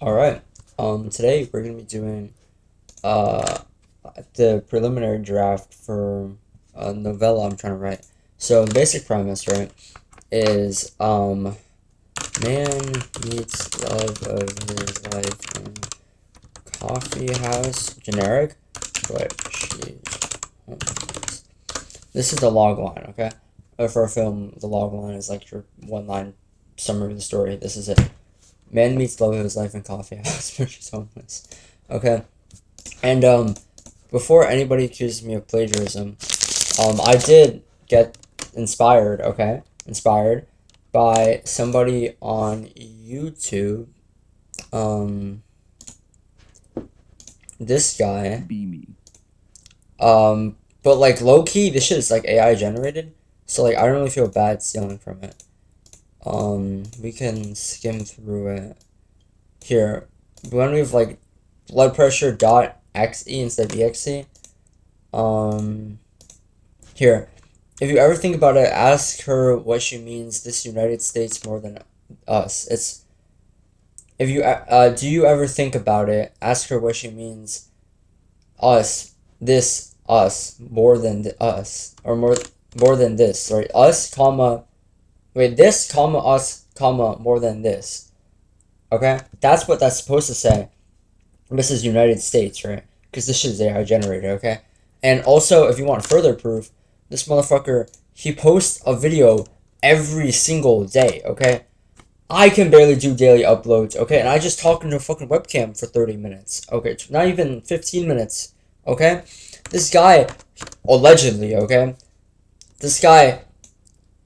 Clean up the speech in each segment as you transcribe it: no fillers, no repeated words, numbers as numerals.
All right. Today we're gonna be doing uh the preliminary draft for a novella I'm trying to write. So the basic premise, right, is man meets love of his life in coffee house, generic, but she's homeless. This is the log line, okay? For a film, the log line is like your one line summary of the story. This is it. Man meets love of his life in coffee house, but she's homeless. Okay. And before anybody accuses me of plagiarism, I did get inspired, okay? Inspired by somebody on YouTube. Um, this guy. Be me. But like low key, this shit is like AI generated, so like I don't really feel bad stealing from it. We can skim through it. Here, when we have like blood pressure dot xe instead of exe. Um, Here, if you ever think about it, ask her what she means. This United States more than us. It's if you do you ever think about it? Ask her what she means. Us, this, us more than us, or more than this. Sorry, us, comma, wait, this, comma, us, comma, more than this. Okay, that's what that's supposed to say. This is United States, right? Because this shit is AI generated, okay? And also, if you want further proof, this motherfucker, he posts a video every single day, okay? I can barely do daily uploads, okay? And I just talk into a fucking webcam for 30 minutes, okay? Not even 15 minutes, okay? This guy, allegedly, okay? This guy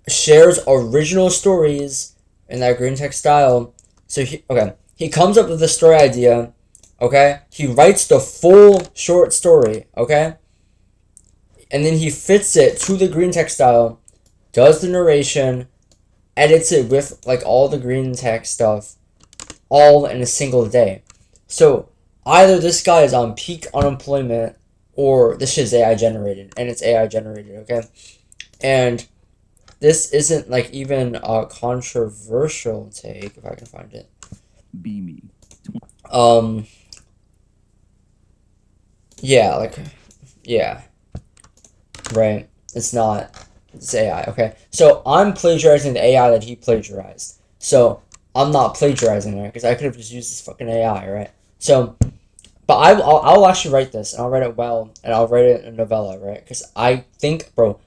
shares original stories in that green text style. So he comes up with a story idea, okay? He writes the full short story, okay? And then he fits it to the green text style, does the narration, edits it with like all the green text stuff, all in a single day. So either this guy is on peak unemployment or this shit's AI generated, and it's AI generated, okay? And this isn't like even a controversial take, if I can find it. Be me. Um, yeah, like, yeah, right. It's not. It's AI. Okay, so I'm plagiarizing the AI that he plagiarized. So I'm not plagiarizing it because I could have just used this fucking AI, right? So, but I'll actually write this and I'll write it well and I'll write it in a novella, right? Because I think, bro,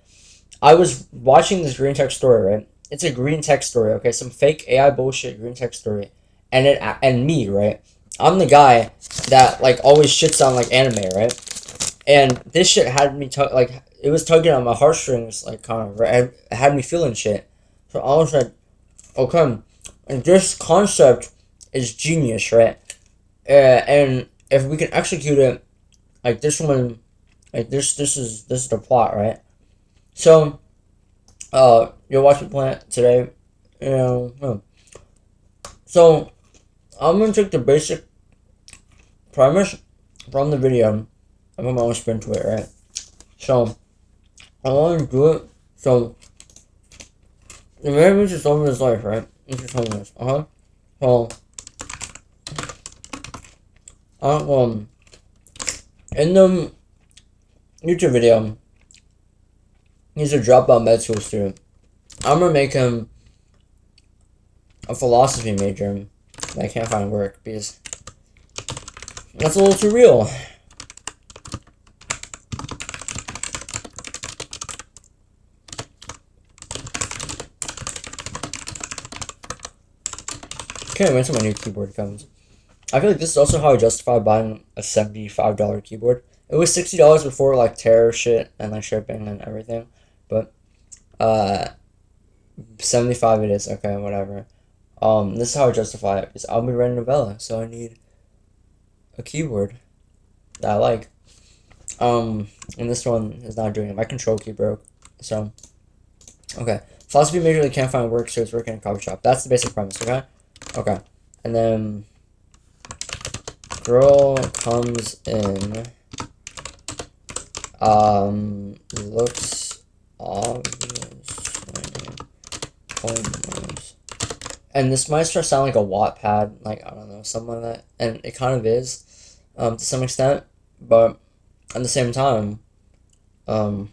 I was watching this green text story, right? It's a green text story, okay? Some fake AI bullshit green text story, and me, right? I'm the guy that like always shits on like anime, right? And this shit had me like it was tugging on my heartstrings, like kind of, right? It had me feeling shit. So I was like, okay, and this concept is genius, right? And if we can execute it, like this one, like this is the plot, right? So you're watching Plant today, you know. So I'm gonna take the basic premise from the video. I'm gonna spin to it, right? So I want to do it. So the man was just over his life, right? He's just homeless. So um in the YouTube video, he's a dropout med school student. I'm gonna make him a philosophy major. But I can't find work because that's a little too real. Can't wait till my new keyboard comes. I feel like this is also how I justify buying a $75 keyboard. It was $60 before like tariff shit and like shipping and everything, but uh, 75 it is. Okay, whatever. This is how I justify it because I'll be writing a novella, so I need a keyboard that I like. And this one is not doing it. My control key broke, so okay. Philosophy major really can't find work, so it's working in a coffee shop. That's the basic premise. Okay, okay, and then girl comes in. Looks obviously homeless. and this might start sounding like a Wattpad, like I don't know, something like that, and it kind of is, to some extent, but at the same time, um,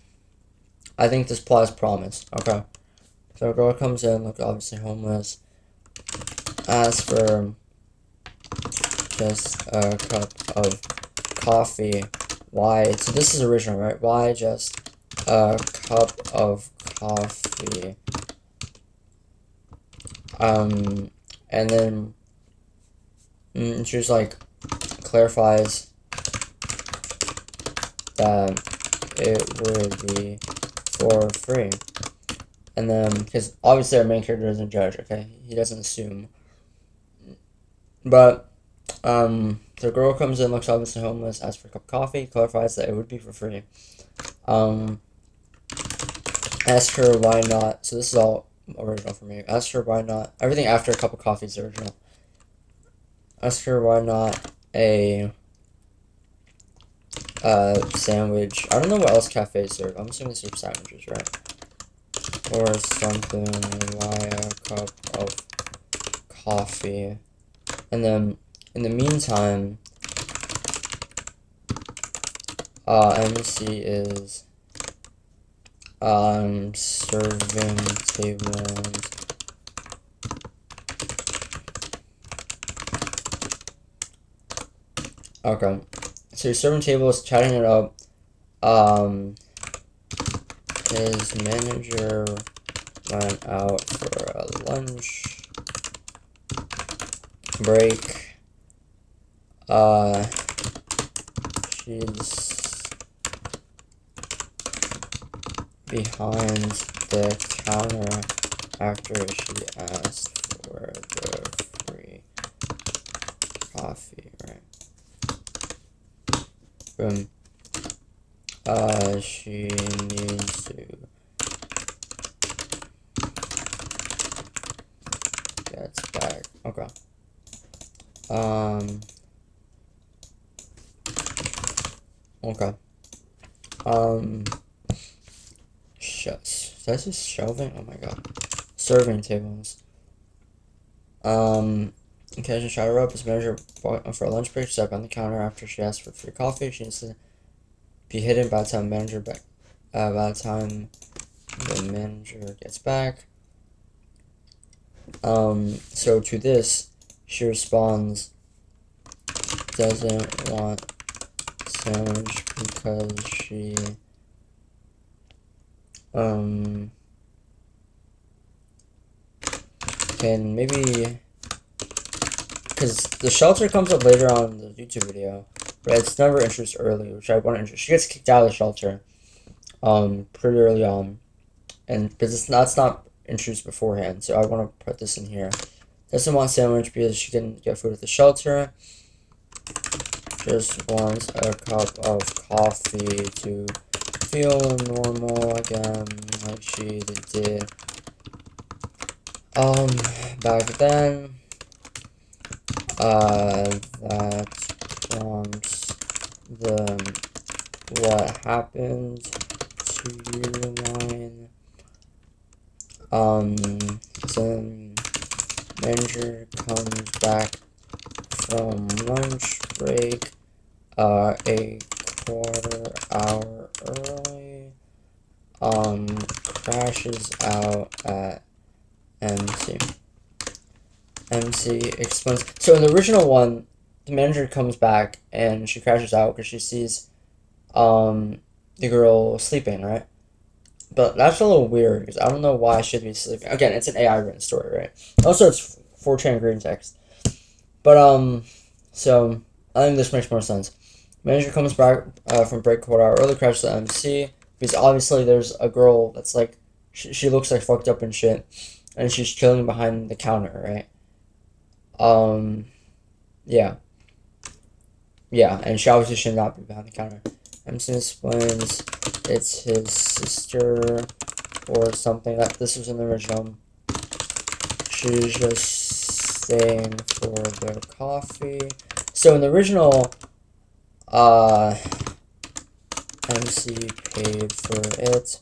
I think this plot is promise. Okay, so a girl comes in, look obviously homeless, asks for just a cup of coffee. Why? So this is original, right? Why just a cup of coffee? And then she just like clarifies that it would be for free. And then, because obviously our main character doesn't judge, okay? He doesn't assume. But, the girl comes in, looks obviously homeless, asks for a cup of coffee, clarifies that it would be for free. Ask her why not, so this is all original for me. Ask her why not, everything after a cup of coffee is original. Ask her why not a sandwich. I don't know what else cafes serve. I'm assuming they serve sandwiches, right? Or something. Why a cup of coffee? And then, in the meantime, MC is serving tables. Okay, so he's serving tables, chatting it up. His manager went out for a lunch break. She's behind the counter after she asked for the free coffee, right? Boom. She needs to get back. Okay. Okay. Shuts. That's just shelving? Oh my god. Serving tables. Occasion shot her up. His manager for a lunch break. Sat on the counter after she asked for free coffee. She needs to be hidden by the time manager back. By the time the manager gets back. So to this, she responds, doesn't want sandwich because she can maybe, because the shelter comes up later on in the YouTube video, but it's never introduced early, which I want to introduce. She gets kicked out of the shelter pretty early on, and because it's not introduced beforehand, so I want to put this in here. Doesn't want sandwich because she didn't get food at the shelter. Just wants a cup of coffee to feel normal again, like she did back then. That prompts the what happened to you line. Then manager comes back from lunch break a quarter hour early, crashes out at MC. MC explains. So in the original one, the manager comes back and she crashes out because she sees the girl sleeping, right? But that's a little weird because I don't know why she'd be sleeping. Again, it's an AI written story, right? Also, it's 4chan green text. But so I think this makes more sense. Manager comes back from break quarter hour early, crashes at MC because obviously there's a girl that's like she looks like fucked up and shit, and she's chilling behind the counter, right? Yeah, yeah, and she obviously should not be behind the counter. MC explains it's his sister or something. That this was in the original. She's just staying for the coffee. So in the original, MC paid for it.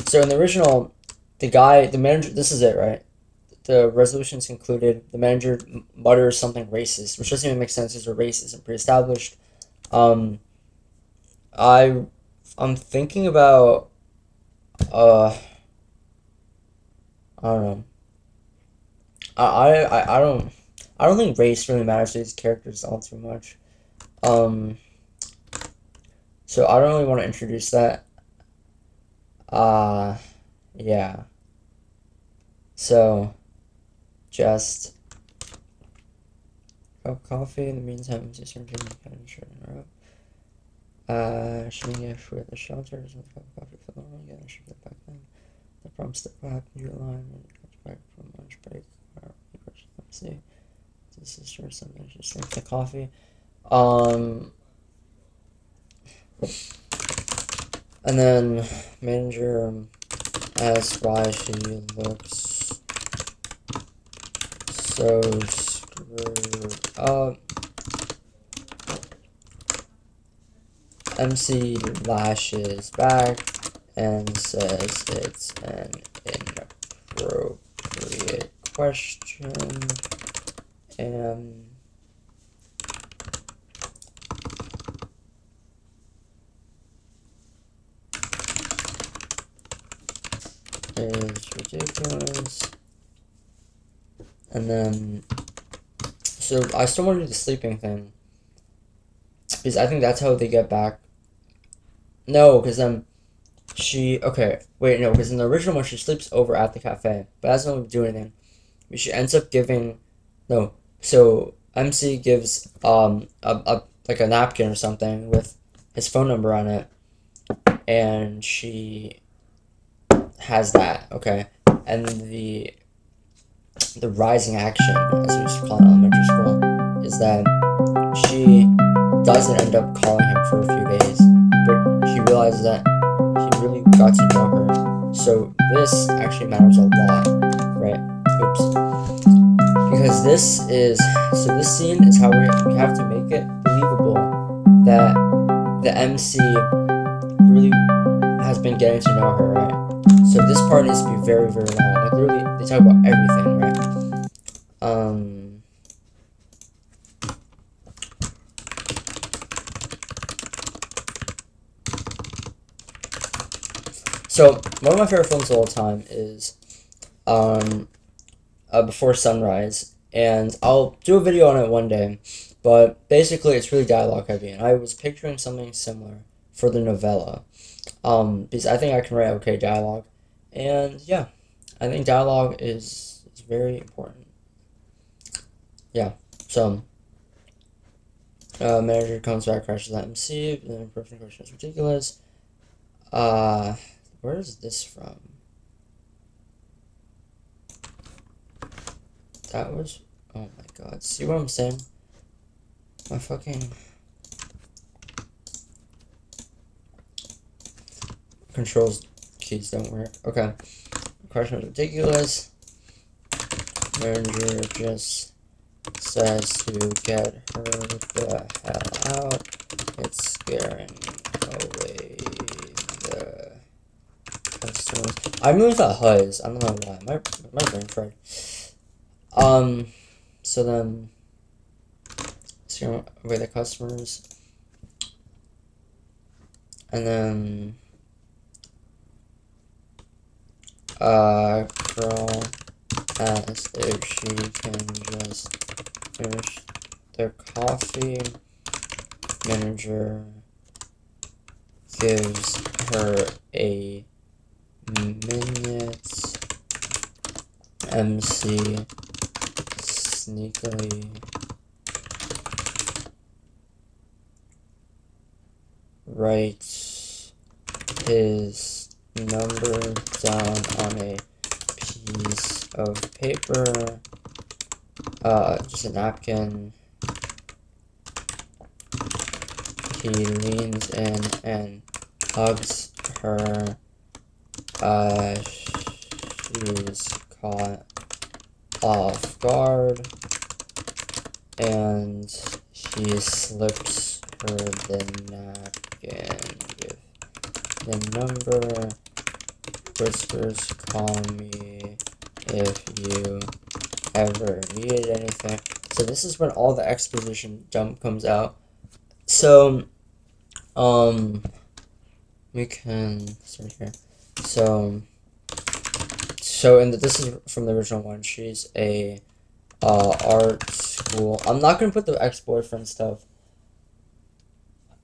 So in the original, the manager, this is it, right? the resolution's concluded, the manager mutters something racist, which doesn't even make sense because they're racist and pre-established. Um, I I'm thinking about uh I don't know. I don't think race really matters to these characters all too much. Um, so I don't really want to introduce that. Uh, yeah. So just cup of coffee. In the meantime, just drinking kind of short in a row. Shooting a with the shelters with a cup of coffee for the morning. Again, I should get back then. The promise that will happen to your line when it comes back from lunch break. Let's see. This is sure something interesting. The coffee. Um, and then manager asks why she looks so screwed up. MC lashes back and says it's an inappropriate question, and is ridiculous. And then, so I still want to do the sleeping thing, because I think that's how they get back. No, because okay, wait, no, because in the original one, she sleeps over at the cafe, but that's not do anything. She ends up giving, no, so MC gives, like a napkin or something with his phone number on it, and she has that, okay, and the rising action, as we used to call it in elementary school, is that she doesn't end up calling him for a few days, but he realizes that he really got to know her. So this actually matters a lot, right? Oops. Because this scene is how we have to make it believable that the MC really has been getting to know her, right? So this part needs to be very, very long. Like literally, they talk about everything, right? So one of my favorite films of all time is Before Sunrise, and I'll do a video on it one day. But basically, it's really dialogue heavy, and I was picturing something similar for the novella, because I think I can write okay dialogue, and yeah, I think dialogue is very important. Yeah, so manager comes back, crashes at MC, the person question is ridiculous. Where is this from? That was, oh my god, see what I'm saying? My fucking controls keys don't work. Okay, question was ridiculous. Manager just says to get her the hell out. It's scaring away the customers. I moved that Huzz. I don't know why. My brain fried. So then scaring away the customers, and then girl asks if she can just finish their coffee. Manager gives her a minute. MC sneakily writes his number down on a piece of paper, just a napkin. He leans in and hugs her. She's caught off guard, and he slips her the napkin with the number, whispers, call me if you ever needed anything. So this is when all the exposition dump comes out. So, we can start here. This is from the original one. She's a art school. I'm not gonna put the ex-boyfriend stuff.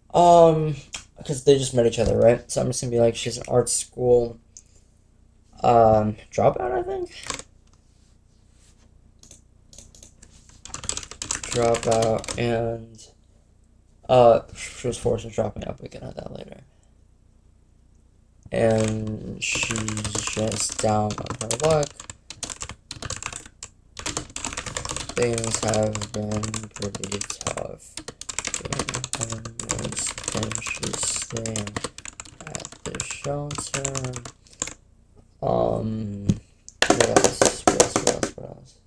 Because they just met each other, right? So I'm just gonna be like, she's an art school dropout, I think. Dropout, and she was forced to dropping out. We can add that later. And she's just down on her luck. Things have been pretty tough. Being homeless, and she's staying at the shelter. What else? What else?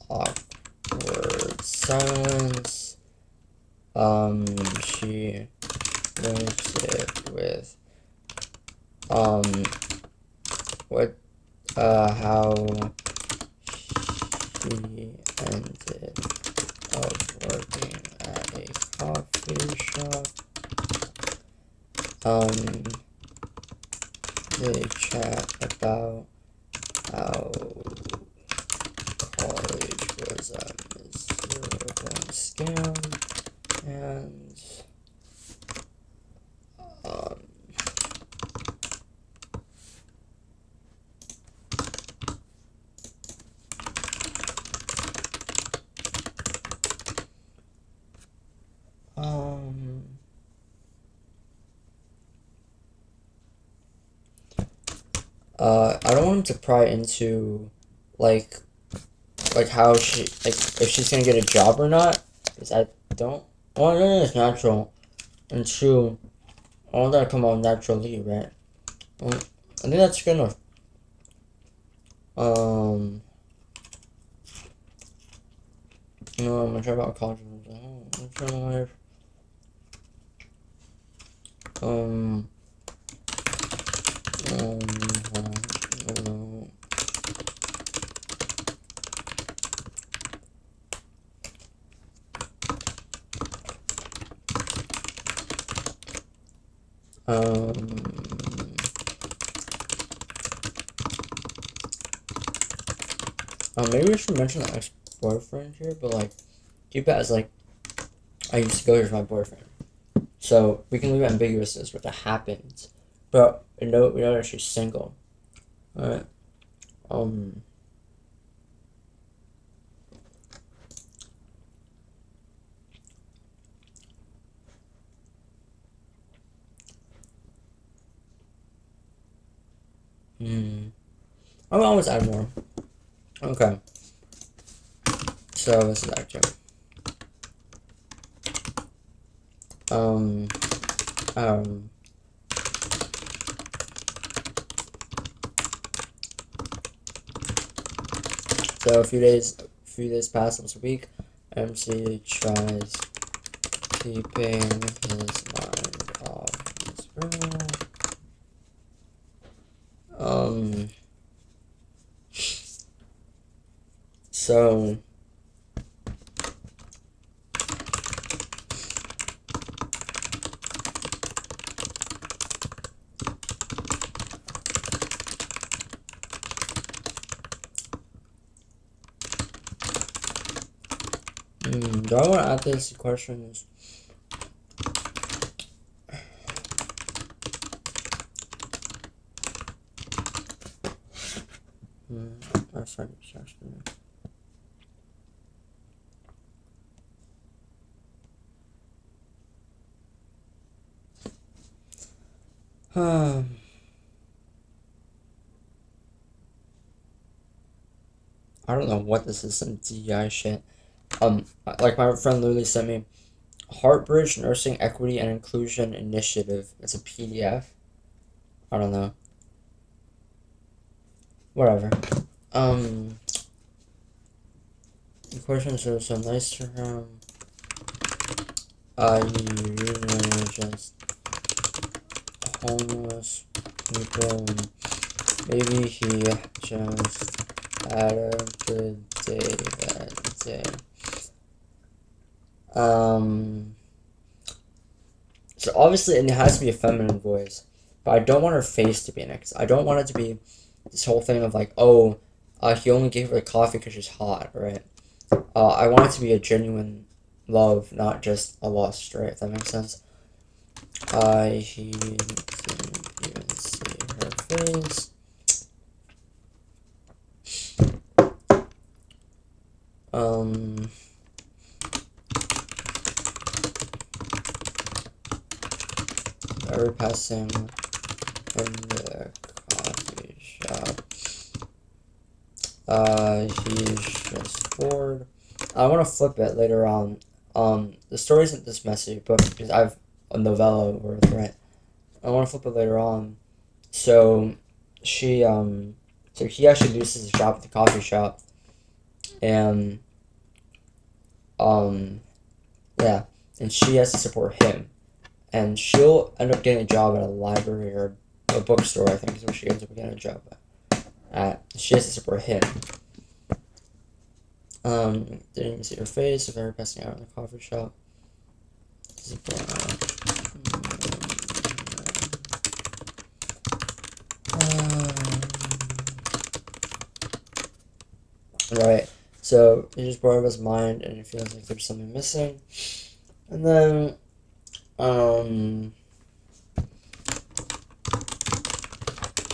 Awkward silence. She lives it with, how she ended up working at a coffee shop. They chat about how college was a miserable scam, and I don't want him to pry into, like how she, like, if she's gonna get a job or not, because I don't want it is natural, and two, I want that to come out naturally, right? I think that's good enough. You know, I'm gonna try about college. Life. Um, maybe we should mention the ex-boyfriend here, but like, keep it as like, I used to go here with my boyfriend. So we can leave it ambiguous as what happens, but we know that she's single. Alright. I'll always add more. Okay. So this is actually so a few days past this week, MC tries keeping his mind off his girl. So do I want to add this questions? That's right, I don't know what this is, some DEI shit. Like my friend literally sent me Heartbridge Nursing Equity and Inclusion Initiative. It's a PDF. I don't know. Whatever. The questions are so nice to him. You really just homeless people. And maybe he just had a good day that day. So obviously, and it has to be a feminine voice, but I don't want her face to be in it. 'Cause I don't want it to be this whole thing of like, oh, he only gave her the coffee because she's hot, right? I want it to be a genuine love, not just a lust, right? If that makes sense. He didn't even see her face. Ever passing in the coffee shop. He's just bored. I want to flip it later on. The story isn't this messy, but because I have a novella worth, right? I want to flip it later on. So, so he actually loses his job at the coffee shop, and, yeah, and she has to support him, and she'll end up getting a job at a library or a bookstore, I think is where she ends up getting a job at. She has to support him. Didn't even see her face if they were passing out in the coffee shop. Right. So he's just bored of his mind and it feels like there's something missing. And then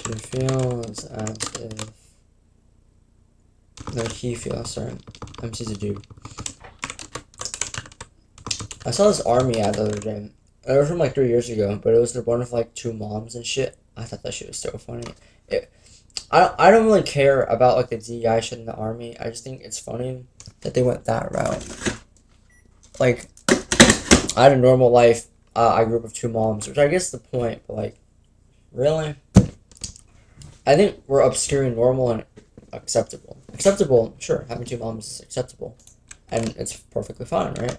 she feels as if no he feels sorry. MC's a dude. I saw this army ad the other day. It was from like 3 years ago, but it was the one with like two moms and shit. I thought that shit was so funny. I don't really care about like the DEI shit in the army. I just think it's funny that they went that route. Like, I had a normal life. I grew up with two moms, which I guess is the point. But like, really, I think we're obscuring normal and acceptable. Acceptable, sure, having two moms is acceptable, and it's perfectly fine, right?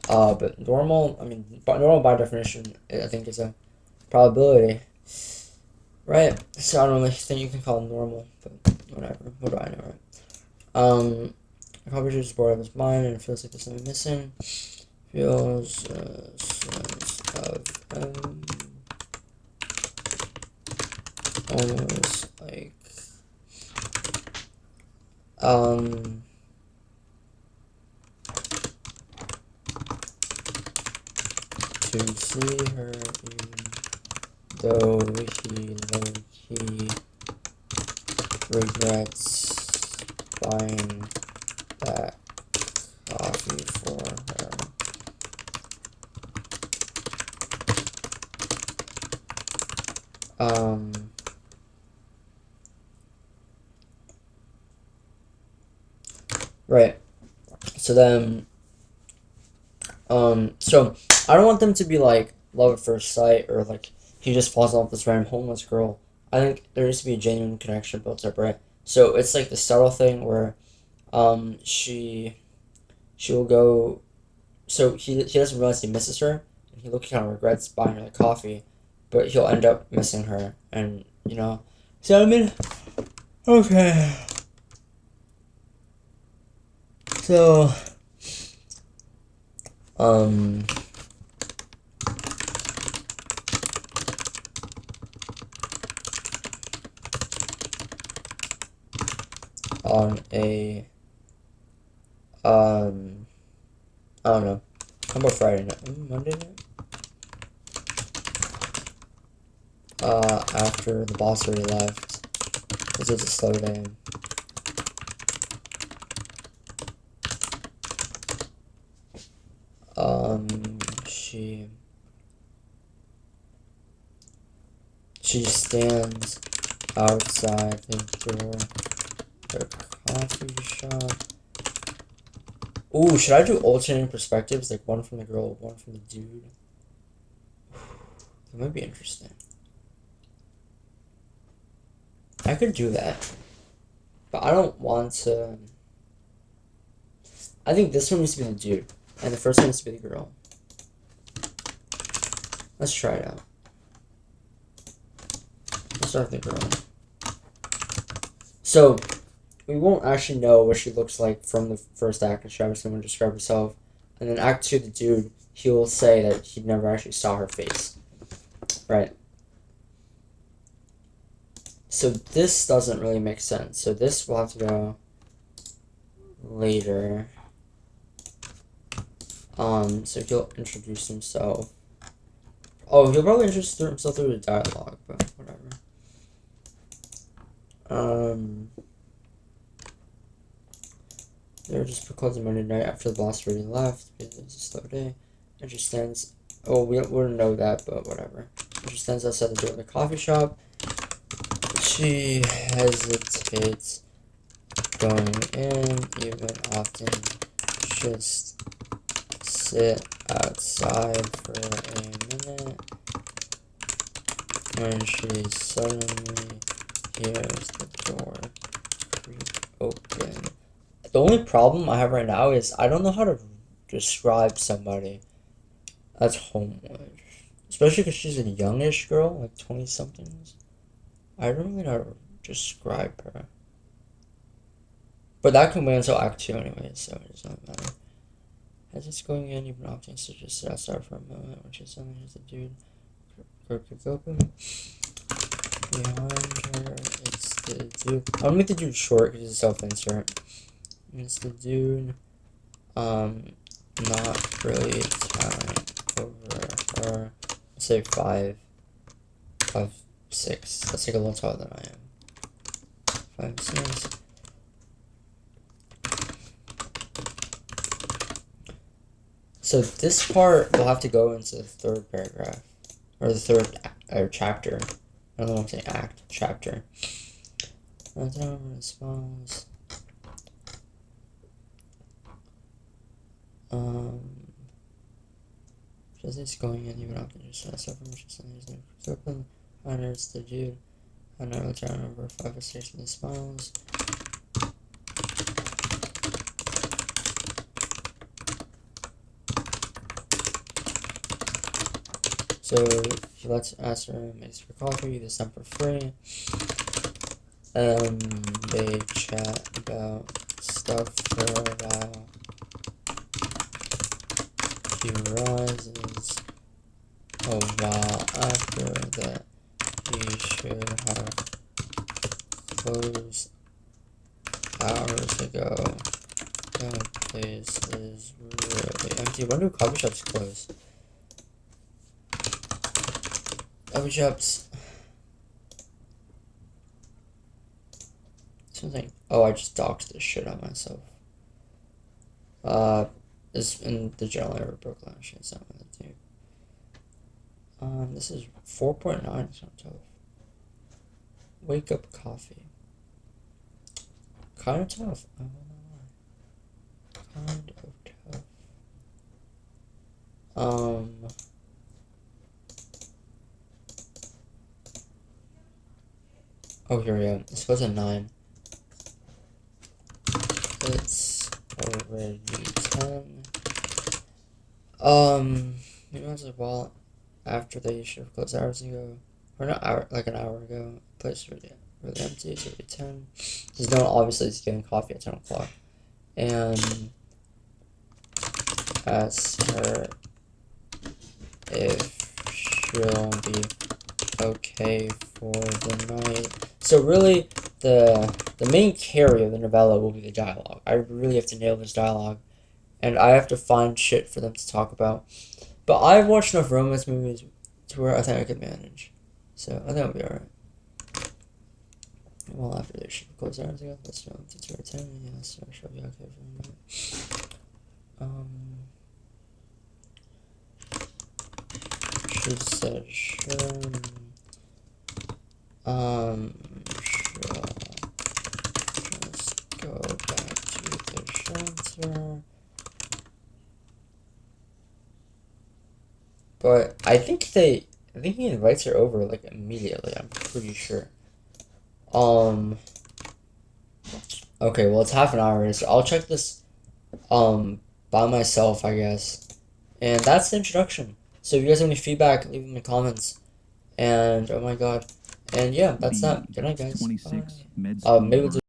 But normal, I mean, normal by definition, I think is a probability. Right, so I don't really think you can call it normal, but whatever. What do I know, right? Probably just bored of his mind and feels like there's something missing. Feels a sense of almost like to see her even though he low-key regrets buying that coffee for her. Right. So then, so I don't want them to be like love at first sight or like he just falls in love with this random homeless girl. I think there needs to be a genuine connection built up, right? So it's like the subtle thing where, she will go. So he doesn't realize he misses her, and he looks kind of regrets buying her the coffee, but he'll end up missing her, and you know. So I mean, okay. So, on a I don't know. How about Friday night? Monday night? After the boss already left. Because it's a slow day. She stands outside the door of the coffee shop. Ooh, should I do alternating perspectives? Like one from the girl, one from the dude? That might be interesting. I could do that. But I don't want to... I think this one needs to be the dude. And the first one needs to be the girl. Let's try it out. start with the girl. So we won't actually know what she looks like from the first act, because Travis will describe herself, and then Act 2, the dude, he will say that he never actually saw her face, right? So this doesn't really make sense. So this will have to go later. So he'll introduce himself. Oh, he'll probably introduce himself through the dialogue, but whatever. They were just recording Monday night after the boss already left because it was a slow day. And she stands. Oh, we wouldn't know that, but whatever. And she stands outside the door of the coffee shop. She hesitates going in, even often just sit outside for a minute when she suddenly hears the door creak open. The only problem I have right now is I don't know how to describe somebody that's homeless. Especially because she's a youngish girl, like 20-somethings. I don't really know how to describe her. But that can wait until Act 2 anyway, so it doesn't matter. As it's going in, even opting to just sit outside for a moment, which is something as the dude could open. Behind her, it's the dude. I'm gonna make the dude short because it's self-insert. It's the dude, not really towering over her. Let's say 5, 6. That's like a little taller than I am. 5, 6. So this part will have to go into the third paragraph, or the third chapter. I don't know what I'm saying, act, chapter. Response. Just it's going in, even after just stuff from which is open. I know it's the dude. I know it's around number 5 or 6 in the smiles. So he lets ask her, makes her coffee, this time for free. They chat about stuff for a while. He realizes a while after that he should have closed hours ago. The place is really empty. When do coffee shops close? Coffee shops. Something. Oh, I just doxed the shit out of myself. It's in the general area of Brooklyn. Actually, it's not really deep. This is 4.9. It's not tough. Wake up coffee. Kind of tough. I don't know why. Kind of tough. Oh, here we go. It's supposed to 9. It's already 10. Maybe once a while after they should have closed hours ago. Or not hour, like an hour ago. Place really empty. It's already 10. Because no one obviously is getting coffee at 10 o'clock. And ask her if she'll be okay for the night. So really, the main carry of the novella will be the dialogue. I really have to nail this dialogue, and I have to find shit for them to talk about. But I've watched enough romance movies to where I think I could manage. So I think I'll be alright. Well, after they should close hours ago, let's know if it's your 10. Yes, I shall be okay for the night. She said, sure. She'll just go back to the shelter. But I think he invites her over like immediately. I'm pretty sure. Okay, well it's half an hour, so I'll check this by myself, I guess. And that's the introduction. So if you guys have any feedback, leave them in the comments. And oh my god. And yeah, that's that. B. Good night, guys. Bye. 26 med school Maybe we'll do